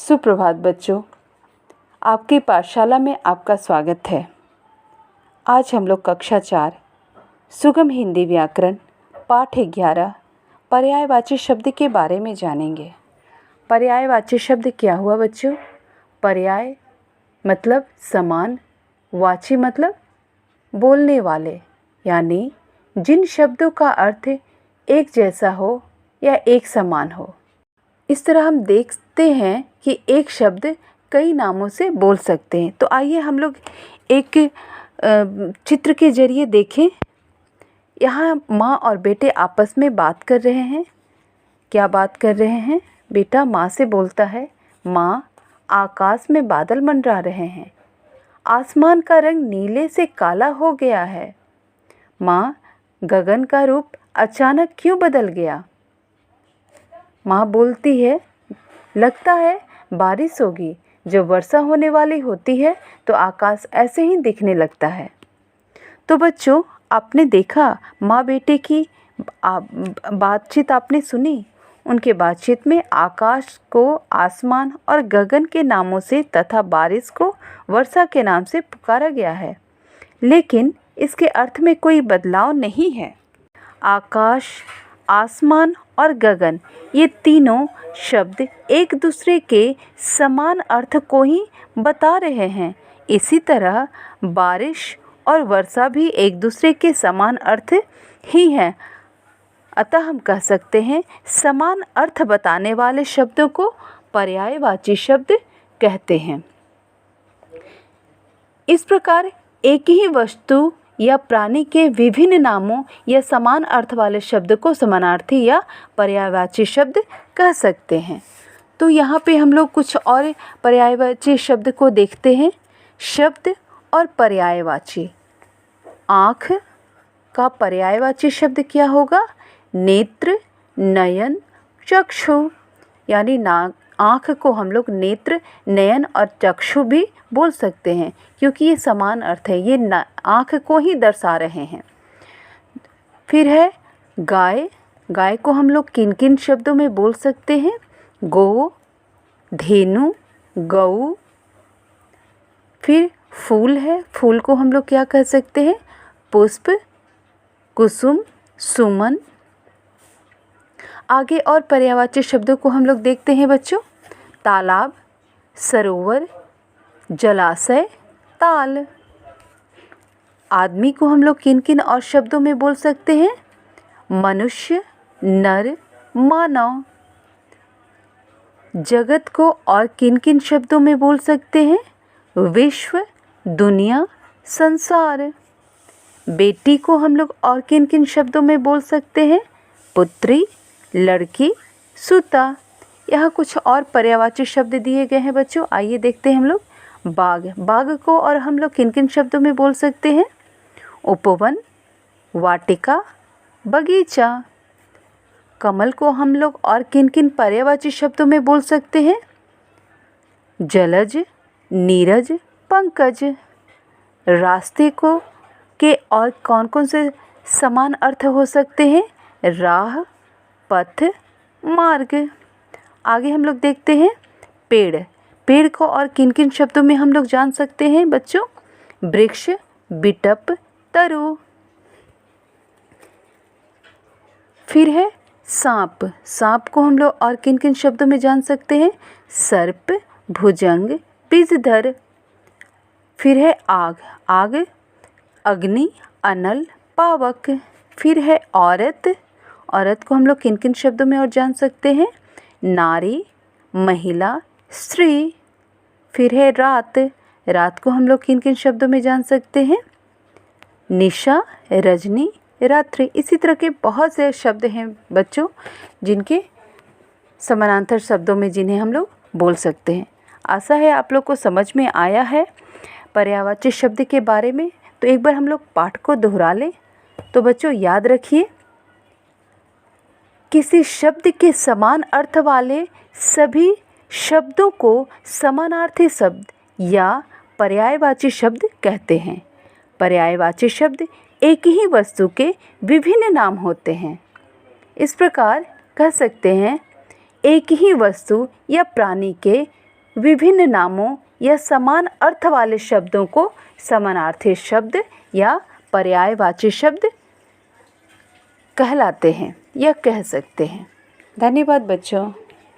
सुप्रभात बच्चों, आपकी पाठशाला में आपका स्वागत है। आज हम लोग कक्षा 4 सुगम हिंदी व्याकरण पाठ 11 पर्यायवाची शब्द के बारे में जानेंगे। पर्यायवाची शब्द क्या हुआ बच्चों? पर्याय मतलब समान, वाची मतलब बोलने वाले, यानी जिन शब्दों का अर्थ एक जैसा हो या एक समान हो। इस तरह हम देखते हैं कि एक शब्द कई नामों से बोल सकते हैं। तो आइए हम लोग एक चित्र के जरिए देखें। यहाँ माँ और बेटे आपस में बात कर रहे हैं। क्या बात कर रहे हैं? बेटा माँ से बोलता है, माँ आकाश में बादल मंडरा रहे हैं, आसमान का रंग नीले से काला हो गया है। माँ गगन का रूप अचानक क्यों बदल गया? माँ बोलती है, लगता है बारिश होगी। जब वर्षा होने वाली होती है तो आकाश ऐसे ही दिखने लगता है। तो बच्चों, आपने देखा माँ बेटे की बातचीत आपने सुनी। उनके बातचीत में आकाश को आसमान और गगन के नामों से तथा बारिश को वर्षा के नाम से पुकारा गया है, लेकिन इसके अर्थ में कोई बदलाव नहीं है। आकाश, आसमान और गगन, ये तीनों शब्द एक दूसरे के समान अर्थ को ही बता रहे हैं। इसी तरह बारिश और वर्षा भी एक दूसरे के समान अर्थ ही हैं। अतः हम कह सकते हैं समान अर्थ बताने वाले शब्दों को पर्यायवाची शब्द कहते हैं। इस प्रकार एक ही वस्तु या प्राणी के विभिन्न नामों या समान अर्थ वाले शब्द को समानार्थी या पर्यायवाची शब्द कह सकते हैं। तो यहाँ पे हम लोग कुछ और पर्यायवाची शब्द को देखते हैं। शब्द और पर्यायवाची। आँख का पर्यायवाची शब्द क्या होगा? नेत्र, नयन, चक्षु। यानी आँख को हम लोग नेत्र, नयन और चक्षु भी बोल सकते हैं, क्योंकि ये समान अर्थ है, ये आँख को ही दर्शा रहे हैं। फिर है गाय। गाय को हम लोग किन किन शब्दों में बोल सकते हैं? गो, धेनु, गऊ। फिर फूल है। फूल को हम लोग क्या कह सकते हैं? पुष्प, कुसुम, सुमन। आगे और पर्यायवाची शब्दों को हम लोग देखते हैं बच्चों। तालाब, सरोवर, जलाशय, ताल। आदमी को हम लोग किन किन और शब्दों में बोल सकते हैं? मनुष्य, नर, मानव। जगत को और किन किन शब्दों में बोल सकते हैं? विश्व, दुनिया, संसार। बेटी को हम लोग और किन किन शब्दों में बोल सकते हैं? पुत्री, लड़की, सुता। यहाँ कुछ और पर्यायवाची शब्द दिए गए हैं बच्चों। आइए देखते हैं हम लोग। बाग। बाग को और हम लोग किन किन शब्दों में बोल सकते हैं? उपवन, वाटिका, बगीचा। कमल को हम लोग और किन किन पर्यायवाची शब्दों में बोल सकते हैं? जलज, नीरज, पंकज। रास्ते को के और कौन कौन से समान अर्थ हो सकते हैं? राह, पथ, मार्ग। आगे हम लोग देखते हैं पेड़। पेड़ को और किन किन शब्दों में हम लोग जान सकते हैं बच्चों? वृक्ष, बिटप, तरु। फिर है सांप। सांप को हम लोग और किन किन शब्दों में जान सकते हैं? सर्प, भुजंग, विषधर। फिर है आग। आग, अग्नि, अनल, पावक। फिर है औरत। औरत को हम लोग किन किन शब्दों में और जान सकते हैं? नारी, महिला, स्त्री। फिर है रात। रात को हम लोग किन किन शब्दों में जान सकते हैं? निशा, रजनी, रात्रि। इसी तरह के बहुत से शब्द हैं बच्चों, जिनके समानांतर शब्दों में जिन्हें हम लोग बोल सकते हैं। आशा है आप लोग को समझ में आया है पर्यायवाची शब्द के बारे में। तो एक बार हम लोग पाठ को दोहरा लें। तो बच्चों याद रखिए, किसी शब्द के समान अर्थ वाले सभी शब्दों को समानार्थी शब्द या पर्यायवाची शब्द कहते हैं। पर्यायवाची शब्द एक ही वस्तु के विभिन्न नाम होते हैं। इस प्रकार कह सकते हैं, एक ही वस्तु या प्राणी के विभिन्न नामों या समान अर्थ वाले शब्दों को समानार्थी शब्द या पर्यायवाची शब्द कहलाते हैं या कह सकते हैं। धन्यवाद बच्चों।